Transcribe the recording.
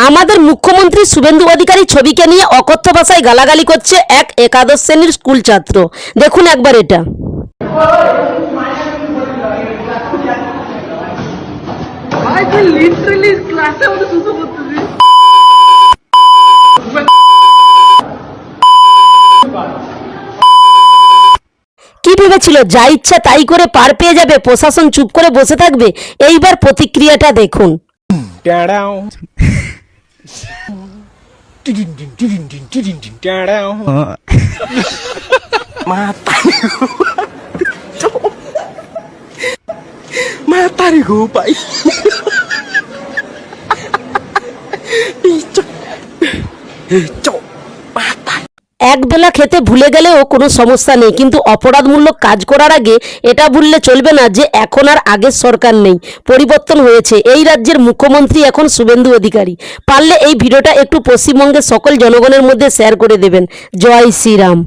আমাদের মুখ্যমন্ত্রী শুভেন্দু অধিকারী ছবিকে নিয়ে অকথ্য ভাষায় গালাগালি করছে এক একাদশ শ্রেণীর স্কুল ছাত্র। দেখুন একবার এটা। ভাই তুই লিটারালি ক্লাসে আমাদের সুসু করতেছিস। কি ভেবেছিল যা ইচ্ছা তাই করে পার পেয়ে যাবে, প্রশাসন চুপ করে বসে থাকবে? এইবার প্রতিক্রিয়াটা দেখুন। Matahari ko pa. এক বেলা খেতে ভুলে গেলেও কোনো সমস্যা নেই, কিন্তু অপরাধমূলক কাজ করার আগে এটা ভুললে চলবে না যে এখন আর আগের সরকার নেই, পরিবর্তন হয়েছে। এই রাজ্যের মুখ্যমন্ত্রী এখন শুভেন্দু অধিকারী। পারলে এই ভিডিওটা একটু পশ্চিমবঙ্গের সকল জনগণের মধ্যে শেয়ার করে দেবেন। জয় শ্রীরাম।